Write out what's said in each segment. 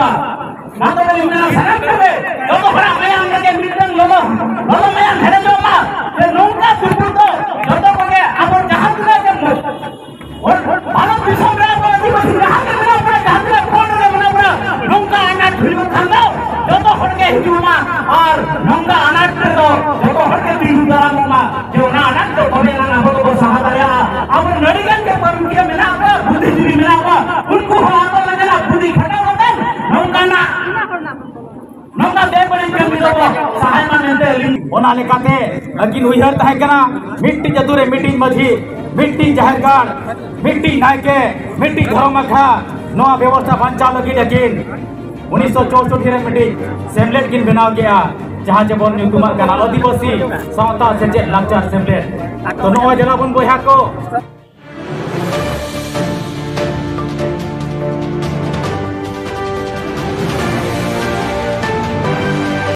ba mata ko yung nasanak kami todo para mayang lagi mitang lolo mayang hera joma te nongka kurputo todo page abon jahan tula jemmo और भारत विश्व में अपना दिवस यहाँ के बना पड़ा जहाँ तक कौन ने बना पड़ा नौका अनाथ फिल्म खाना जो तो हटके हिजुमा और नौका अनाथ के तो जो तो हटके हिजुमा नौका जो ना अनाथ तो कौन ना हो तो सहायता अब नड़िगन के परमिशन मिला हुआ बुद्धिजीवी मिला हुआ उनको हाथ लगना बुद्धि खटा होता है नौका ना नौका दे बड़ी कमी तो सहायता मिलते ओना लेकाते अगिन उयहर ताहे कना मिट्टी जतुरे मिट्टी मझी मिट्टी जहरगाड़ मिट्टी नायके मिट्टी धर्मखा नवा व्यवस्था बांचा लगी अगिन 1964 रे मिट्टी सेमलेट किन बनाव गया जहां जेबन ᱧᱩᱛᱩᱢᱟ ᱠᱟᱱᱟ आदिवासी सावता सेचेद लांचार सेमलेट तो नवा जला बन बोया को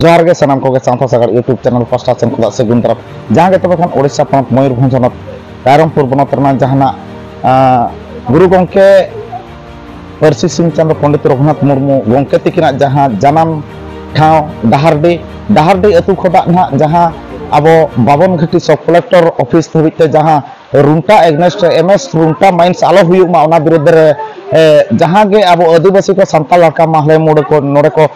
जोहार गे सनाम को सावता सागर यूट्यूब चैनल पास्टा सेन खुदा से गुन तरफ जहां के तबखान ओडिशा पनत मयूरभंज जनत रायरंगपुर बनत रना जहाना गुरु गंके परसी सिंह चंद्र पंडित रघुनाथ मुर्मू गंके तिकिना जहां जनाम ठाव डाहारडी अतु खोदा ना जहां अब बाबन घाटी सब कलेक्टर ऑफिस धबिते जहां रुंटा एग्नेस्ट एमएस रुंटा माइंस आलो हुयुग मा ओना विरुद्ध रे जहां गे अब आदिवासी को संताल लड़का माहले मोड़ को नोड़े को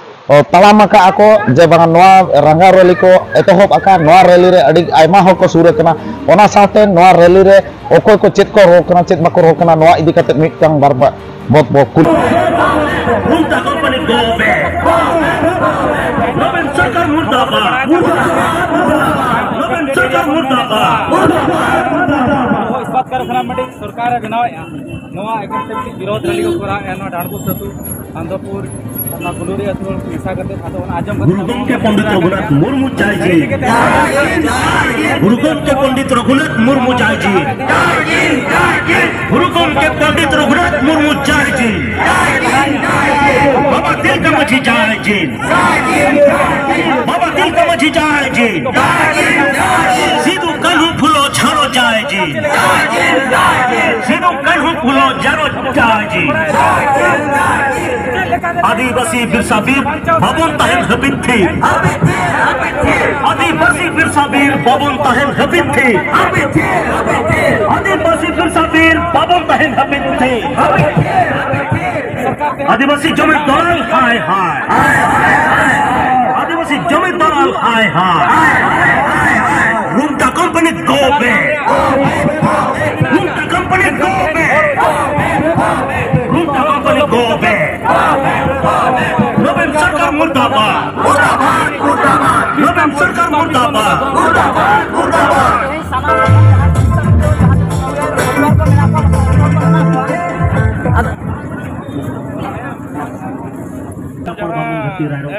तालाम को जे बांगा रंगा रैली को एतहब आका रैली रे अड़ी आयमा हो को सुरे कना ओना साथे नोआ रैली रे ओकोय को चेत को रो कना चेत बाको रो कना नोआ इदी कते मिटang बारबा बहुत कुल मुर्दा कंपनी गोबे नवीन सरकार मुर्दाबाद नवीन सरकार मुर्दाबाद इस बात कर खना मडी सरकार बनाव नवा एकम से विरोध रैली को करा एनो डाणपुर सतु आंध्रपुर अपना गुलुरी अतुल मिसा करते खातो आजम गुरु गंके पंडित रघुनाथ मुर्मू जय जी गुरु गंके पंडित रघुनाथ मुर्मू जय जी गुरु गंके पंडित रघुनाथ मुर्मू जय जी बाबा दिल का मझी जय जी बाबा दिल का मझी जय जी सीधू कलहू फूलो झारो जय जी सीधू कलहू फूलो झारो जय जी आदिवासी बिरसा वीर बाबन ताहेन हबित थी आदिवासी बिरसा वीर बाबन ताहेन हबित थी आदिवासी बिरसा वीर बाबन ताहेन हबित थी आदिवासी जमींदार हाय हाय आदिवासी जमींदार हाय हाय रुंटा कंपनी गोबे रुंटा कंपनी गोबे रुंटा कंपनी गोबे नवीन सरकार मुर्दाबाद नवीन सरकार मुर्दाबाद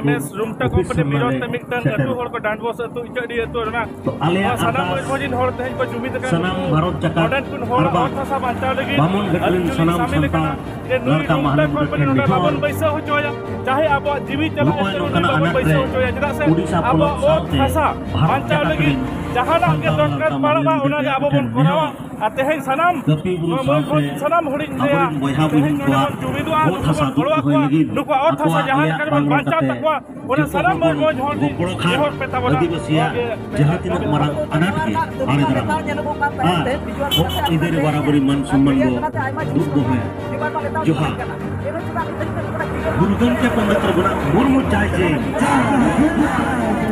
एमएस रुमटा कंपनी मिरोन ते मिटन अतु होड़ को डांडबोस अतु इचडी अतु ना तो आलिया सनाम मजमोजिन होड़ ते को जुमिद का सनाम भारत चका मॉडर्न कुन होड़ अर्थसा बांचाव लगी बामुन घटलिन सनाम संता लड़का महल कंपनी नोडा बाबन पैसा हो जोया चाहे अब जीवी चला बाबन पैसा हो जोया जदा से अब ओ भाषा बांचाव लगी जहाना के दरकार पड़बा ओना के अब बन करावा आते हैं सनाम सनाम होड़िन गया जुमिदु आ नुको अर्थसा जहां कर बांचाव तकवा ओना सनाम मज होड़ी होड़ पे तबला आदिवासी जहां तिनक मरांग अनाथ के आने दरा इधर बराबरी मान सम्मान लो दुख है जोहार गुरु गंके पंडित रघुनाथ मुर्मू जय जी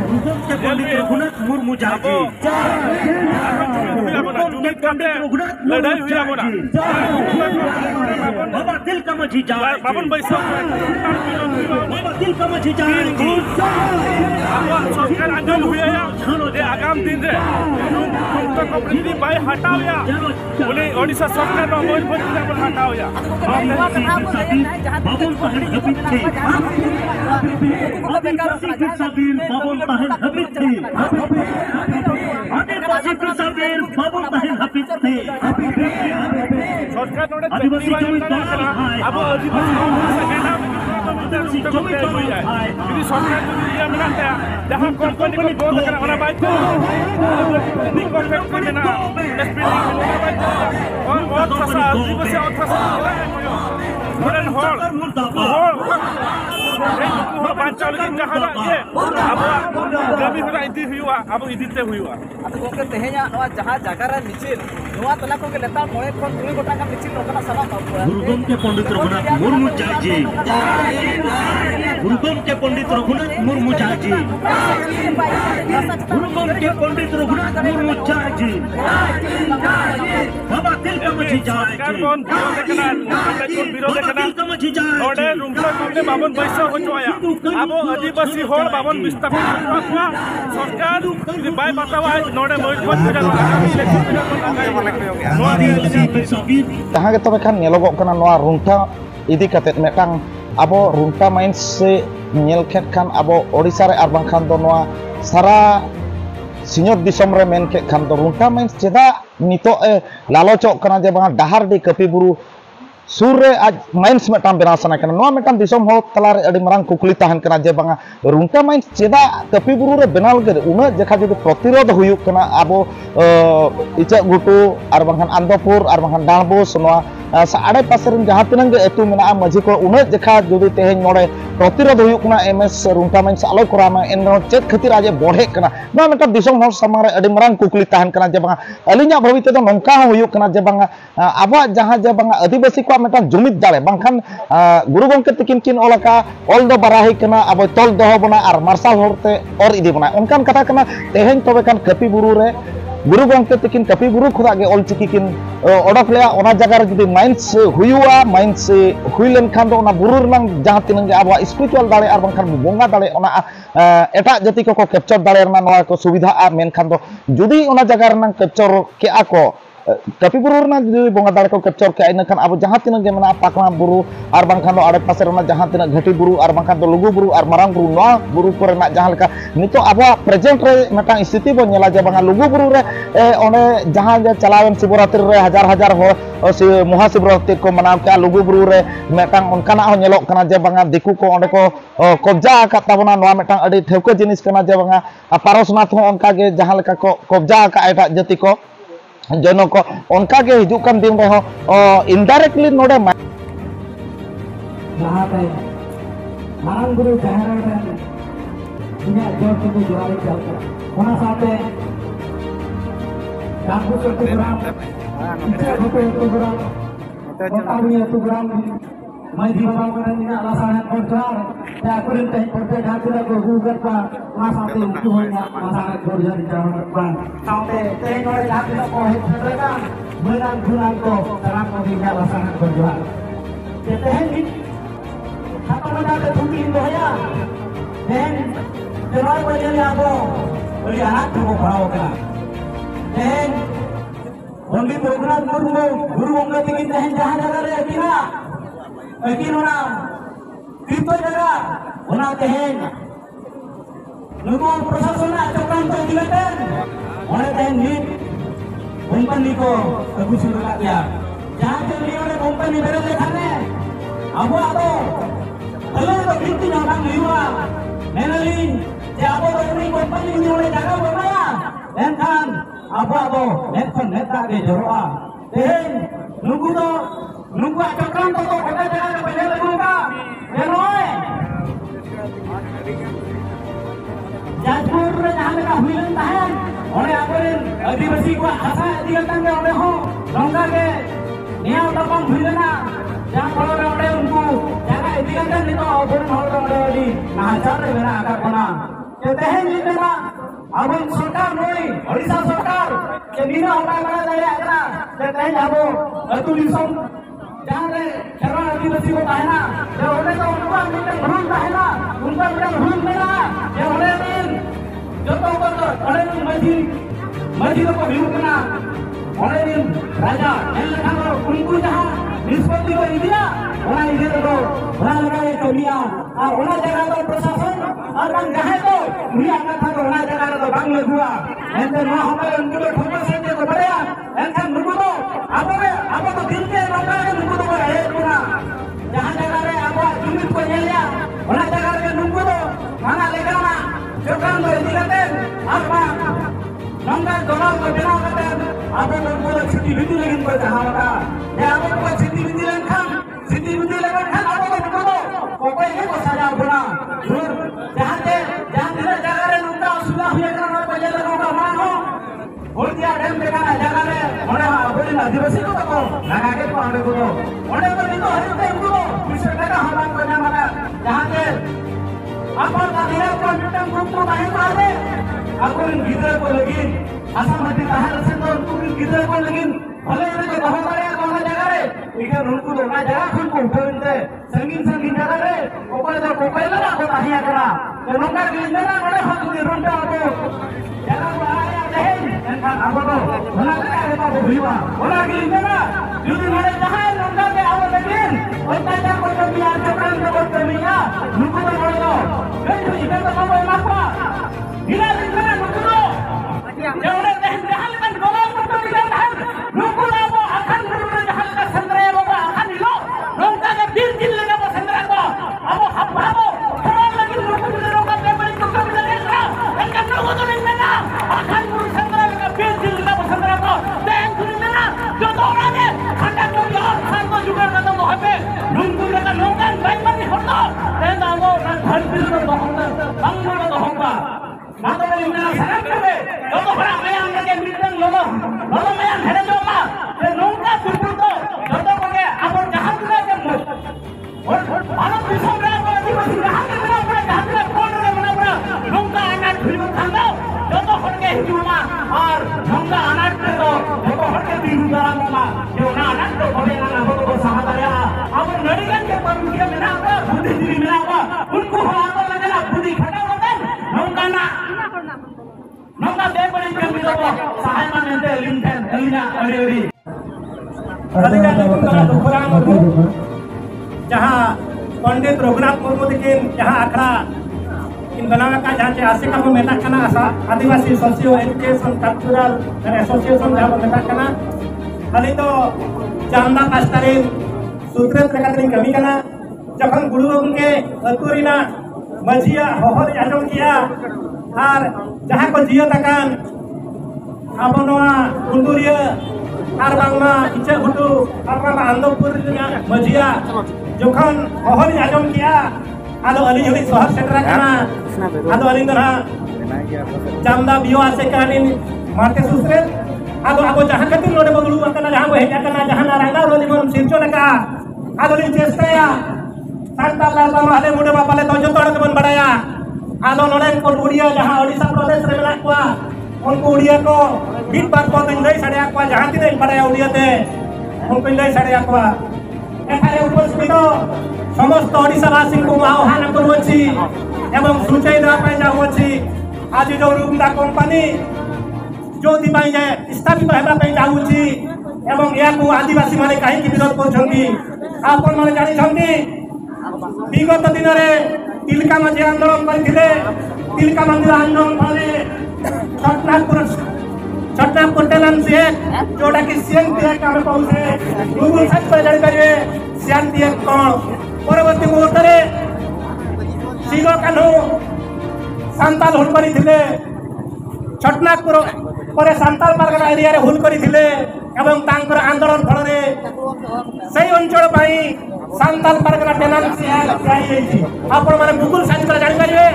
गुरु गंके पंडित रघुनाथ मुर्मू जय जी लड़ाई हुई बोला बाबा दिल का मझी जय बाबन पैसा बाबा दिल का मझी जय जी सरकार आंदोलन हुई है ये आगाम दिन रे रुमटा कंपनी बाय हटाओ या बोले ओडिशा सरकार नो मोज भोज पर हटाओ या बाबन ताहेन हबित थी आदिवासी बिरसा वीर बाबन ताहेन हबित थी आदिवासी बिरसा वीर बाबन ताहेन हबित थी सरकार नोडे आदिवासी जमींदार अब आदिवासी जमींदार हुई है यदि सरकार जो दिया मिलता है जहां कंपनी को बोल कर ओना बात निको फैक्ट्री में ना और आदिवासी मॉडर्न हॉल नुकु बांचाव लगी जहां ये अब कमी होरा इदी हुआ अब इदीते हुआ अब गोके तेहेnya नोआ जहां जगह रे मिचिल नोआ तला को के लेता मोए खन 3 गोटा का मिचिल नोकना सलाम बाबू गुरुगम के पंडित रघुनाथ मुर्मू जाजी गुरुगम के पंडित रघुनाथ मुर्मू जाजी गुरुगम के पंडित रघुनाथ मुर्मू जाजी बाबा तिलका मझी जाजी कौन विरोध करना नोडे रुंगला कोने बाबन पैसा हो चोया अब आदिवासी होड़ बाबन विस्थापित हुआ सरकार यदि बाय बतावा नोडे मयूरभंज जहाँ के तबे खान नेलोगो कना नोआ रुंटा इदी काते मेटांग abo runta main se nyelket kan abo Odisha re ar bangkhan do noa sara senior disom re men ke kan do runta main cheda nito lalocok kana je bang dahar di Kapi Buru sur re aj main metam bena sana kana noa metam disom ho talar adi marang kukuli tahan kana je bang runta main cheda Kapi Buru re benal ge una jekha jodi protirod huyuk kana abo icak gutu ar bangkhan Andopur ar bangkhan Dalbus noa साढ़े पासेरन जहाँ तिनांग एतु मेना मझी को उन्हें देखा जुदी तेहेन नोडे प्रतिरोध हुयुक ना एमएस रुंटा माइन आलो करामा एन चेत खातिर आजे बढ़े कना ना मेटा दिसोम हर सामने रे अडी मरांग कुकली ताहन कना जे बांगा अलिया भवित तो नंका हुयुक कना जे बांगा आबा जहाँ जे बांगा आदिवासी को मेटा जुमिद दाले बांखान गुरु गंके तकिन किन ओलका ऑल दो बराही कना अब तोल दो बना आर मार्शल होरते और इदी बना उनकान कथा कना तेहेन तबे कान कपि बुरु रे गुरु गंके तकिन कपि बुरु खुदा गे ऑल चिकी किन ओडक लेया ओना जगह रे जुदी माइंस हुयुआ माइंस हुइलेन खान दो ओना बुरु रनांग जहाँ तिनांग आबा स्पिरिचुअल दाले आर बांखान बोंगा दाले ओना एटा जाति को कैप्चर दाले रना नोआ को सुविधा आ मेन खान दो जुदी ओना जगह रनांग कैप्चर के आको Kapi Buru rena जुदी बोंगा दाले को कैप्चर के इन खान अब जहाँ तिनांग गे मेना पाकना बुरु आर बांखान दो आड़े पासे रना जहाँ तिनांग घाटी बुरु आर बांखान दो लुगु बुरु आर मारांग बुरु नोआ बुरु को रना जहाँ लेका नितो आबा प्रेजेंट रे मेटा स्थिति बो नेला जे बांगा लुगु बुरु रे ओने जहाँ जे चलावेन शिवरात्रि रे हजार हजार हो महाशिवरात्रि को मनाव के लुगु बुरु रे मेटांग उनकाना हो नेलोक कना जे बांगा दिकु को ओंडे को कब्जा आका ताबना नोआ मेटांग अडी ठेवको जिनिस कना जे बांगा पारसनाथ हो उनका गे जहाँ लेका को कब्जा आका एटा जाति को जनो को उनका के हिजुक kan दिन रे हो इनडायरेक्टली नोडे जहाँ पे मारंग गुरु जहरा रे इन्हें जोर से तो जुराली चलता होना साथे डाकू से तो ग्राम इच्छा होते तो ग्राम बताओ तो ग्राम मैं दीवार पर इन्हें आलासान पर जार त्या कुरिन तही पर ढाकुरा को गुगर का होना साथे उनको होना आलासान पर जार जावन पर साथे तही नोडे ढाकुरा को है फटरेगा मेरान गुरान को तरह को भी आलासान पर जार कहते हैं apa mana ada bukti doya dan terus berjalan aku beli anak tuh bawa kan dan only program guru enggak tinggi dan jahat jaga deh kira orang itu jaga orang tehen lugu proses cokran tuh dilakukan oleh teh company ko aku sudah ya jangan beli oleh company berbeda Abo Hello, the victim of Anglia, Menalin, the Abo company in the Jagabaya, then come Abo, Nepon Neta de Joroa, then Nugudo, Nuga Chakanto, Peneluga, Eroe Jajpur Hamaka William Tahan, only Aberin, Adivasi, Asa, the Atanga of the home, Longa, Nia Tapam Vilana. Yang kalau orang ungu, jangan dibiarkan itu orang orang di nahajar dengan akar kena. Ketehen ini mana? Abang सरकार नहीं, ओडिशा सरकार के बिना orang orang dari akar. Ketehen abo, itu disam jangan kerana आदिवासी को कहना, yang orang itu orang minta beruang कहना, उनका minta beruang कहना, yang orang ini jodoh betul, orang ini masih itu beruang कहना, orang ini raja, yang kalau ungu jahat निष्पत्ति को इंदिरा वहाँ इधर तो वहाँ लगाए कमिया और वहाँ जगह तो प्रशासन और वहाँ जहाँ तो उन्हीं आना था तो वहाँ जगह तो बांग लगुआ ऐसे वहाँ हमारे उनको तो ठोकर से तो बढ़िया ऐसे नुकु तो अब तो दिल के लोगों के नुकु तो है पूरा जहाँ जगह रे अब जुमित को ले लिया वहाँ जगह के नुकु तो वहाँ लेकर ना जो काम तो इंदिरा थे अब वहाँ नंगा दोनों को बिना करते अब नुकु तो छुट्टी भी लेकिन कोई जहाँ होगा ya apa buat Siti Binti Langkang, Siti Binti Langkang apa betul? Pokoknya ini saja guna Hultia dan mereka jangan orang boleh आदिवासी को तो लगा के पाने को उन्हें तो नहीं तो हर टाइम को विषय का हमारा करना वाला जहाँ के अपन का दिया को मिटन ग्रुप को नहीं मारे अपन गिदर को लगी असम मध्य कहाँ से तो उनको गिदर को लगी भले इन्हें बहुत बड़े कौन जगह रे इधर उनको तो ना जगह खुद को उठो इनसे संगीन जगह रे ऊपर तो कोई लगा को नहीं आकरा तो लोग के लिए ना बड़े हाथ में रोंटा आते जगह को आया नहीं apa tu? Mana ada apa beriwa? Orang kita na, jadi mana jahat orang ke awal lagi. Orang tak kau terbiar, jangan kau terbiar. Lupa orang tu. Jadi kita tak mahu apa. Hilang hilang lupa tu. Jangan jahat kan kalau kau terbiar jahat. Lupa apa? Akan lupa jahat kan sendiri apa? Akan hilang. Orang tak bil lagi apa sendiri apa? Apa? Orang lagi lupa tu orang tak beri kau terbiar jahat. Enggak lupa tu ni mana? Akan lupa sendiri. जहाँ पंडित रघुनाथ मुर्मू दिखिन जहाँ आखड़ा इन बनावा का जहाँ से आसिका को Meta करना आदिवासी socio education cultural association जहाँ Meta करना खाली तो चांदा पास्टरिन सूत्रे प्रकारिन कमी करना जखन गुरु उनके अतुरीना मजिया होहर आजम किया और जहाँ को जियो तकान आपनोआ कुंडुरिया और बांगमा इच्छा गुटू और बांगमा आंदोपुर मजिया जोखन होहर आजम किया आलो अली जुली सोहर सेटरा करना आलो अली दरा चांदा बियो आसे कानिन मार्के सुसरे आलो आबो जहाँ कतिन नोडे बगलू अकना जहाँ वो हेजा करना जहाँ नारायणा रोली मन सिरचो लगा आलो ली चेष्टा सांता लाल माले मुडे बापाले तो जो तोड़ के बन बढ़ाया आलो नोडे को उड़िया जहाँ ओडिशा प्रदेश रे मिला कुआ उनको उड़िया को बीट बार को इंदई साड़े आकुआ जहाँ तीन बढ़ाया उड़िया ते उनको इंदई साड़े आकुआ एखारे उपस्थित समस्त ओडिशावासी को आह्वान करुछि एवं सूचई देवा पाई जाउछि आज जो रूमदा कंपनी जो दिपाई जे स्थापित हेबा पाई जाउछि एवं या को आदिवासी माने काहे कि विरोध करछन्ती आपन माने जानि छन्ती विगत दिन रे तिलका माझी आंदोलन करथिले तिलका मंदिर आंदोलन फले छटनापुर टेलन से जोड़ा कि सीएनटी एक आमे पहुंचे गूगल सर्च पर जानि परिवे सीएनटी एक कोन परवर्ती मुहूर्त रे सिगो कानो सांताल हुल करिथिले छटनापुर परे सांताल पारगना एरिया रे हुल करिथिले एवं तांकर आंदोलन फल रे सही अंचल पाई सांताल पारगना टेलन से जाई आपण माने गूगल सर्च पर जानि परिवे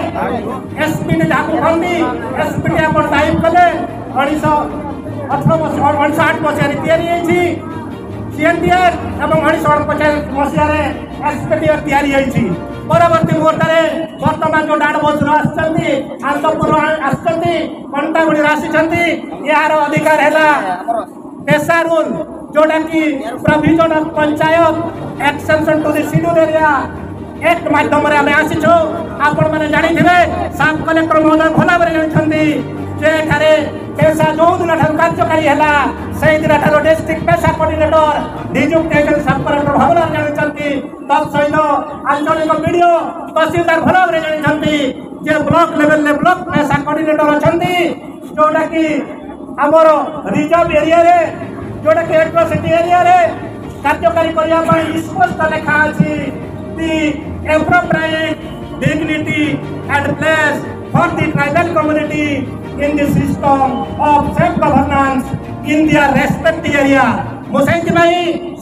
एसपी ने जाको फंडी एसपी ने आपण टाइप कले 1918 मसीहारे तैयारी होइछि सीएनडीआर एवं 1950 मसीहारे एसपीडीआर तैयारी होइछि परवर्ती मुहूर्त रे वर्तमान जो डाड बोझ आछन्ती आंदपुर आछन्ती कंटागुड़ी आछन्ती यार अधिकार हैला पेशा रूल जोड़ा कि provision of panchayat extension to the schedule area act माध्यम रे आमे आसीछो आपण माने जानि थिबे सब कलेक्टर महोदय भला बरे जानिछन्ती जे थारे पेशा जो दिन ठार कार्यकारी हैला सही दिन ठार डिस्ट्रिक्ट पेशा कोऑर्डिनेटर नियुक्टेशन सब कलेक्टर भला जानिछन्ती तब सहित आंचलिक वीडियो तहसीलदार भला बरे जानिछन्ती जे ब्लॉक लेवल ले ब्लॉक पेशा कोऑर्डिनेटर अछन्ती जोटा कि हमर रिजर्व एरिया रे जोटा कि एट्रोसिटी एरिया रे कार्यकारी करिया पई स्पष्ट लेखा अछि the appropriate dignity and place for the tribal community in the system of self-governance in their respective area. मुसैन भाई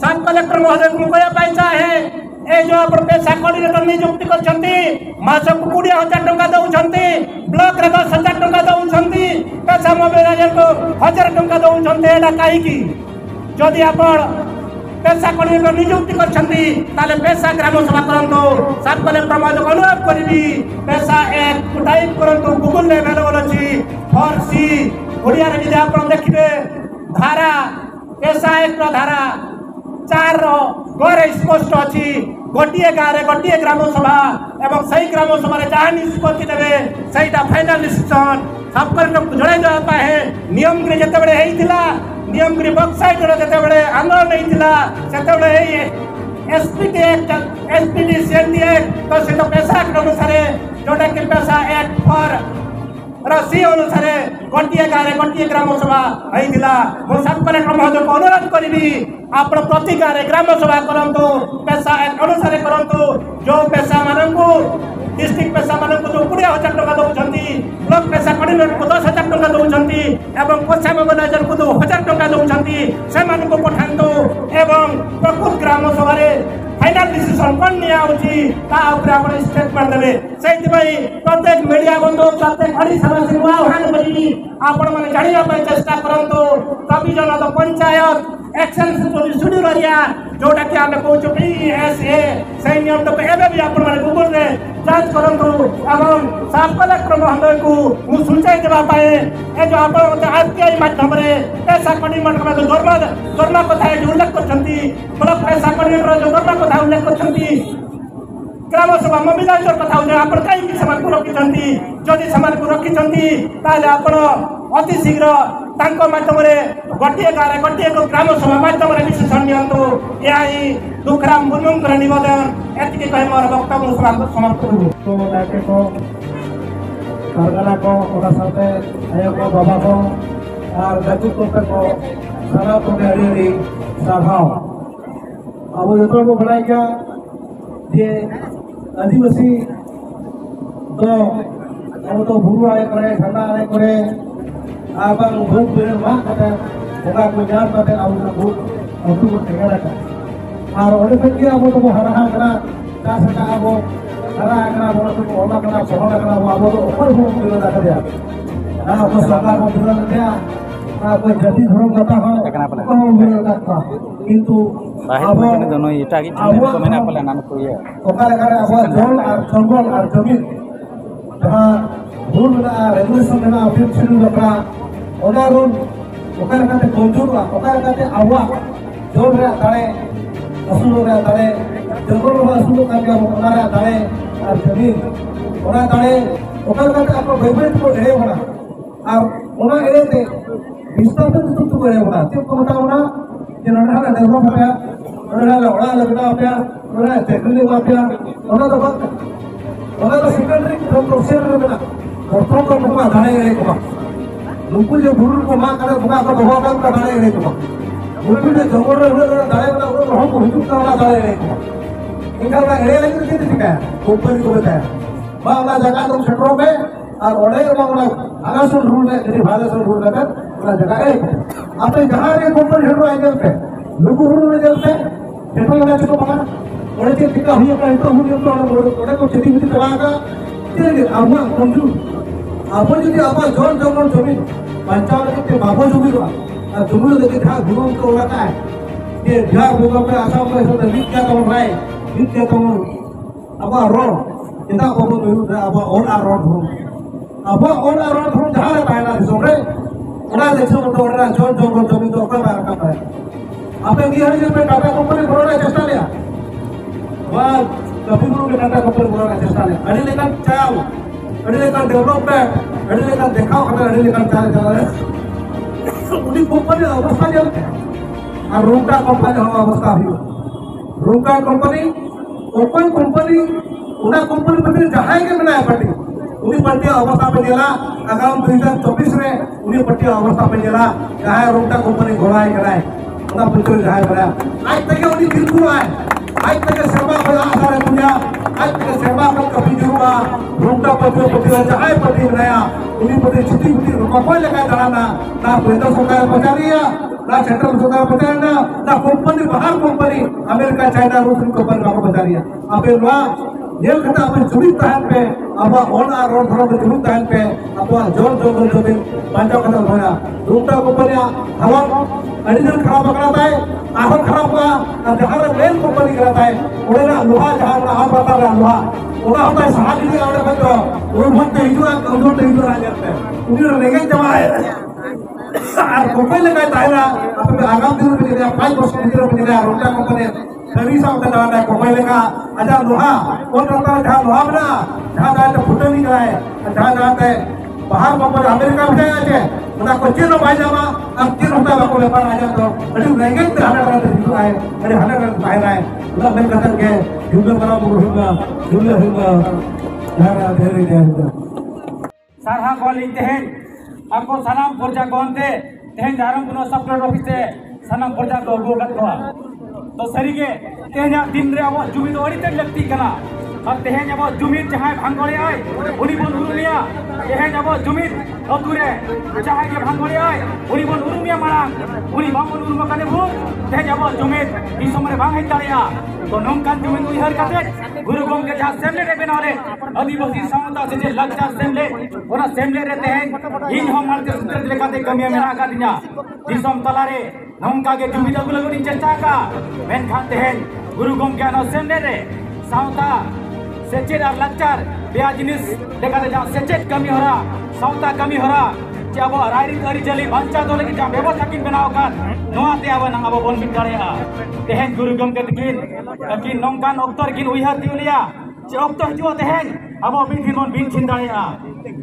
सब कलेक्टर महोदय को कहया पाई चाहे ए जो आप पैसा कोऑर्डिनेटर नियुक्ति करछंती मासक 20,000 टंका दउछंती ब्लॉक रे 10,000 टंका दउछंती पैसा मोबाइल को 1,000 टंका दउछंती एटा काहे की जदि आपण पैसा कोऑर्डिनेटर नियुक्ति करछंती ताले पैसा ग्राम सभा करंतो सब कलेक्टर मान अनुरोध करबी पैसा एक टाइप करंतो गूगल ले अवेलेबल अछि फॉर सी ओडिया रे जे आपण देखिबे धारा पैसा एक धारा 4 रो गरे स्पष्ट अछि गोटिए गारे गोटिए ग्राम सभा एवं सही ग्राम सभा रे जहाँ निष्पत्ति देबे सहीटा फाइनल डिसीजन सब कलेक्टर जणाई जाता है नियम रे जते बडे हेइतिला नियम रे वेबसाइट रे जते बडे आंदोलन हेइतिला सेते बडे एसपीटी एसपीटी सेंटी तो से तो पैसा के अनुसार जोटा के पैसा एक फॉर रसी अनुसार गोटिए गारे गोटिए ग्राम सभा हेइतिला मो सब कलेक्टर महोदय को अनुरोध करिबी आपण प्रति गारे ग्राम सभा करंतु पैसा एक अनुसार करंतु जो पैसा मानंकु डिस्ट्रिक्ट पैसा मानंकु जो 20,000 टंका दउछंती ब्लॉक पैसा कोऑर्डिनेटर को 10,000 टंका दउछंती एवं कोसा मोबाइल को 2,000 टंका दउछंती से मानंकु पठांतु एवं प्रकुत ग्राम सभा रे फाइनल डिसीजन कोन निया होची ता ऊपर आपण स्टेटमेंट देबे सेति भाई प्रत्येक मीडिया बंधु प्रत्येक हड़ी समाज को आह्वान करी आपण माने जानिया पय चेष्टा करंतु कवि जनता पंचायत एक्शन स्टूडियो एरिया जोटा कि हमें कहू PSA से नियम तो एबे भी आपण माने गूगल रे जांच करंतु एवं सब कलेक्टर महोदय को मु सुनचाई देबा पाए ए जो आपण आरटीआई माध्यम रे पैसा कोऑर्डिनेटर में दरमा कथा उल्लेख करछंती ब्लॉक पैसा कोऑर्डिनेटर जो दरमा कथा उल्लेख करछंती ग्राम सभा मोबिलाइजर कथा उल्लेख आपण काई कि समान को रखिछंती जदि समान को रखिछंती ताले आपण अति शीघ्र तांको माध्यम रे गोटिए गारे गोटिए को ग्राम सभा माध्यम रे डिसीजन नियंतु एआई दुखराम मुर्मुंकर निवेदन एतिके कहि मोर वक्तव्य समाप्त करू तो लाके को कारखाना को ओरा साथे आयो को बाबा को और नेतृत्व को सारा को हरी साभाव अब जतो को बनाई क्या जे आदिवासी तो अब तो बुरु आए करे ठंडा आए करे आबां भूख बेर मा कते ओका को जान कते अब भूख अतु को टेगा का और ओडे पे अब तो हरा हरा का सका अब हरा हरा बोल तो ओला कना सोहना कना अब तो ऊपर भूख बेर दा दिया ना अब सरकार को दिला दिया कोई जति धर्म कथा हो को बेर का किंतु अब दोनों एटा की को मेना पले नाम को ये ओका करे अब जल और जंगल और जमीन जहां रूल में रेगुलेशन में ऑफिशियल लपरा ओना रूल ओका काते कंजूर ओका काते आवा जोर रे ताळे असुल रे ताळे जंगल रे असुल का के ओना रे ताळे और जमीन ओना ताळे ओका काते आप बेबेट को एड़े होना और ओना एड़े ते विस्थापित तो एड़े होना ते को बताओ ना जे नडा डेवलप होया नडा ओड़ा लगना होया ओना टेक्निकल होया ओना तो सेकेंडरी प्रोसेस रे बना प्रथम को मुका दाणे एड़े को नुकु जो गुरु को मा करे मुका को भगवान का दाणे एड़े को नुकु जो जंगल रे दाणे बना वो को हुजूर का दाणे एड़े को इनका एड़े लगे कितने ठीक है ऊपर को बताया बा वाला जगह तुम सेटरो में और ओडे को वाला आगासन रूल में यदि भागसन रूल में वाला जगह है आपने जहां रे ऊपर हेडो एंगल पे नुकु रूल में जलते सेटरो वाला को बना ओडे के टिका हुई का तो हुई तो ओडे को चेती हुई चलागा तेरे आमा कंजू आप যদি আবার জল জঙ্গল জমি বাঁচাও করতে বাবু জমি আর জমি দেখে খা ঘুরন তো ওটা যে বিহার ভূগোলে আসাম में तो विद्या तो भाई विद्या तो अब रो এটা বাবু তো अब और आ रो अब और आ रो ধরুন যারা পায়না দিছরে ওরা দেখছো তো ওরা জল জঙ্গল জমি তো ওকে বার का पाए आपने बिहार में टाटा कंपनी खोलने चेष्टा लिया वहां कभी के टाटा कंपनी खोलने चेष्टा लिया अड़ी लेकर चाव अड़ी लेकर डेवलपमेंट अड़ी लेकर देखाव करते अड़ी लेकर चाल चल रहे उन्हीं कंपनी अवस्था चलते और रूका कंपनी हो अवस्था भी रूका कंपनी ओपन कंपनी उना कंपनी पर जहां के बनाया पार्टी उन्हीं पार्टी अवस्था पे दिला आगाम 2024 में उन्हीं पार्टी अवस्था पे दिला जहां रूका कंपनी घोड़ाए कराए उना पुत्र जहां बनाया आज तक उन्हीं बिल्कुल आए आज तक सेवा को आसार दुनिया आज तक सेवा को कभी जुआ रूपटा पति जहां पति नया उन्हीं पति छुट्टी कोई लगा दलाना ना केंद्र सरकार पहुंचानिया ना सेंट्रल सरकार पहुंचाना ना कंपनी बाहर कंपनी अमेरिका चाइना रूस कंपनी बाहर पहुंचानिया अबे ये कथा अपन जुमित ताहन पे अब ओन और रोड थोड़ा जुमित ताहन पे अब जोर जोर जोर पंजा कथा होया रूपटा कंपनी हवा एडिशन खराब कराता है आहो खराब हुआ और जहाँ मेन कंपनी कराता है उन्हें ना लोहा जहाँ ना आप बता रहा लोहा उन्हें होता है साथ ही आने पर तो वो बहुत तेज आ जाते हैं उन्हें रेंगे जमा है और कंपनी लगा तायरा अब आगाम दिनों में निकला 5% दिनों में निकला रूपटा कंपनी सभी साथ जाना है कंपनी लगा अच्छा लोहा कौन करता है जहाँ लोहा बना जहाँ जाते फुटे नहीं कराए जहाँ जाते बाहर कंपनी अमेरिका में जाए उन्हें को चीन में जावा अब चीन होता है को व्यापार आ जाता अरे रहेंगे तो 100 दिखता है अरे 100 बाहर आए उन्हें मैं कहता के हिंदू बना हिंदू यार धीरे धीरे सारहा को लेते हैं आपको सनाम पुरजा कोनते तेहन जारम कुनो सब प्लॉट ऑफिस से सनाम पुरजा को गोगत को तो सरीगे तेहन दिन रे अब जुमिद ओड़ी तक लगती कना और तेहन अब जुमिद जहां भांगोले आए उनी बोल उरुमिया तेहन अब जुमिद अतुरे जहां के भांगोले आए उनी बोल उरुमिया मारांग उनी बांगोल उरुमा कने भूत तेहन अब जुमिद दिसमरे भांग है तारिया तो नोंकान जुमिद उइहर काते गुरु गोमके जहां सेमले रे बनाले आदिवासी सावता से लक्ष्य सेमले ओना सेमले रहते हैं इन हम मारते सूत्र लेकाते कमिया मेना का दिना दिसम तलारे नोंका के जुमिद अगुल गुनी चेष्टा का मेन खाते हैं गुरु गोमके न सेमले रे सावता सेचेट और लक्चर बेया जिनिस लेकाते जहां सेचेट कमी होरा सावता कमी होरा जब रायरी अरी जली बंचा तो लेकिन जहां व्यवस्था किन बनाओ कर नोआ ते आवा नंग अब बोन बिन करेया तेहन गुरु गोमके तकिन नोंकान ओक्तर किन उइहर तिउलिया जे ओक्तर हिजुआ तेहन अब बिन छिन दाड़ेया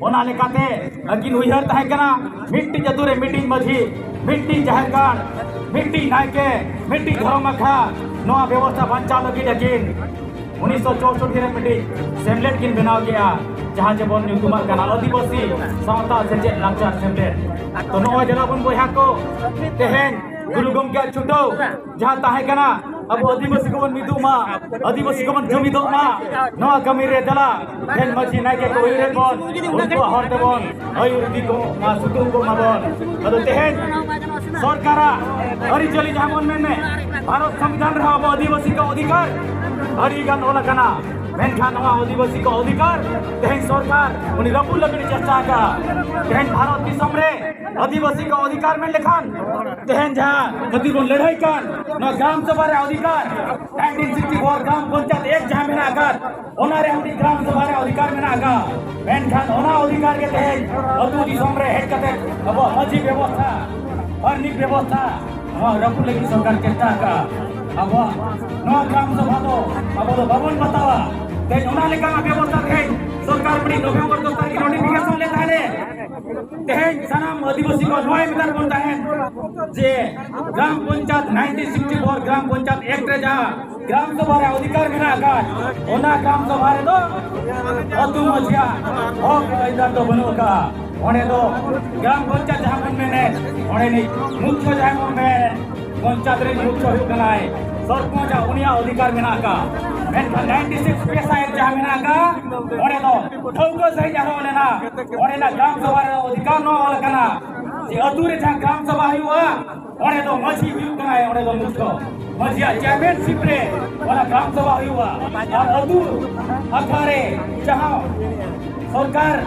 ओना लेकाते अकिन उइहर ताहे कना मिट्टी जतुरे मीटिंग मझी मिट्टी जहरगाड़ मिट्टी नायके मिट्टी धरोमखा नोआ व्यवस्था बंचा लगी अकिन 1964 रे मीटिंग सेमलेट किन बनाव गया जहां जे बोन न्यूतुमार कना आदिवासी सावता सेचे लाचार सेमलेट तो नोआ जगह बन बोया को तेहन गुरु गोमके छुटो जहां ताहे कना अब आदिवासी को बन मिदुमा आदिवासी को बन जुमिदोमा नोआ कमी रे दला तेन मझी नायके को रे बोन उनको हरते बोन अयुर्दी को मा सुतु को मा बोन अदो तेहन सरकारा अरि जली जहां बोन में भारत संविधान रहा अब आदिवासी का अधिकार अरि गान ओला कना मेनखान नोआ आदिवासी को अधिकार तेहन सरकार उनी रपु लगनी चेष्टा का तेहन भारत दिसम रे आदिवासी को अधिकार में लेखान तेहन जहां कति को लड़ाई कान न ग्राम सभा रे अधिकार 1964 ग्राम पंचायत एक जहां में आकर ओना रे हमनी ग्राम सभा रे अधिकार में आगा मेनखान ओना अधिकार के तेहन अदु दिसम रे हेड कते अब मजी व्यवस्था अर्निक व्यवस्था रपु लगनी सरकार चेष्टा का अब नोआ ग्राम सभा तो अब तो भवन बतावा तेज ओना लेका व्यवस्था तेज सरकार बड़ी नवंबर 2 तारीख नोटिफिकेशन लेता है तेज सनाम आदिवासी को नोए मिलर बनता है जे ग्राम पंचायत 1964 ग्राम पंचायत एक्ट रे जा ग्राम सभा रे अधिकार मेना का ओना ग्राम सभा रे तो अतु मजिया ओ इधर तो बनो का ओने तो ग्राम पंचायत जहां मन में ओने नहीं मुख्य जहां में पंचायत रे मुख्य हो कनाय सरपंच उनिया अधिकार मेना का मेनखान 96 पैसा एक जहां मेना का ओने तो ठौको सही जहां लेना ओने ना ग्राम सभा रे अधिकार न वाला कना जे अतुरे जहां ग्राम सभा हुआ ओने तो मझी हुई कनाय ओने तो मुख्य मझिया चैंपियनशिप रे वाला ग्राम सभा हुआ और अतु अखारे जहां सरकार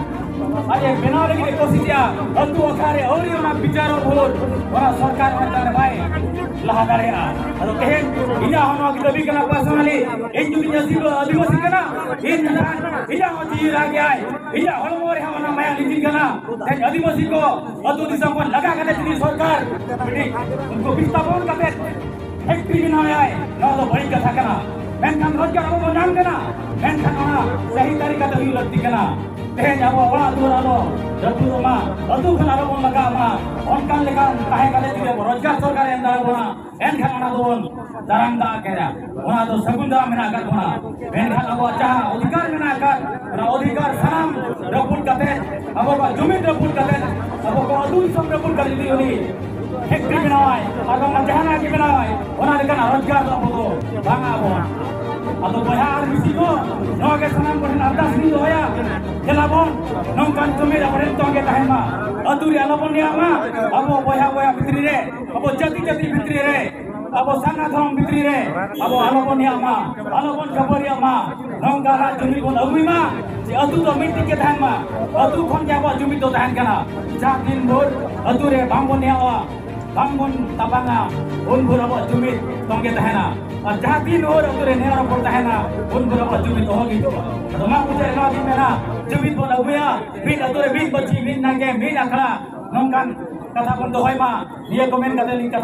अरे बिना लगी कोशिश किया अतु अखारे और योना विचारो भोर वाला सरकार में भाई लहा करेगा अतो कहें इना हम अभी कभी कना पर्सनली इन जुड़ी जैसी आदिवासी कना इन इना होती रह गया है इना हलमोरे हम ना माया लिखी कना आदिवासी को अतु दिशा पर लगा के चली सरकार उनको विस्थापन करते फैक्ट्री बनाया है ना तो बड़ी कथा कना मेनखान रोजगार को नाम देना मेनखान सही तरीका तो लगती कना तेहन अब ओला दुरालो जतुमा अतु खना रो लगा मा ओनकान लेकान ताहे काले दिले रोजगार सरकार एंदा बोना एनखान ओना दोन दारांदा केरा ओना तो सगुंदा मेना कर बोना मेनखान अब चाह अधिकार मेना कर ना अधिकार सनाम रपुट कते अब को जुमिन रपुट कते अब को अतु सम रपुट कर दी होनी फैक्ट्री बनावाय और जहाना के बनावाय ओना लेकिन रोजगार अब को बांगा अब अदो बया आर मिसी को नोगे सनाम को अरदास नि होया जेलाबन नोंकान तुमे अपने तोगे तहमा अतुरी आलोबन यामा अब बया बया भित्री रे अब जाति जाति भित्री रे अब साना धर्म भित्री रे अब आलोबन यामा आलोबन खबर यामा नोंगा रा जुमी को अगुइमा जे अतु तो मिट्टी के तहमा अतु खन जाबो जुमी तो तहन कना जा दिन भोर अतुरे बांगबन यावा बांगबन ताबांगा उन भोर अब जुमी तोगे तहना और जहाँ दिन और उतरे नेरा पड़ता है ना उन बुरा पर जुमित होगी तो माँ मुझे ना दिन में ना जुमित बोला हुआ बीन अतुरे बीन बच्ची बीन नागे बीन अखड़ा नौकान कथा बंद होए माँ ये कमेंट करते लिंक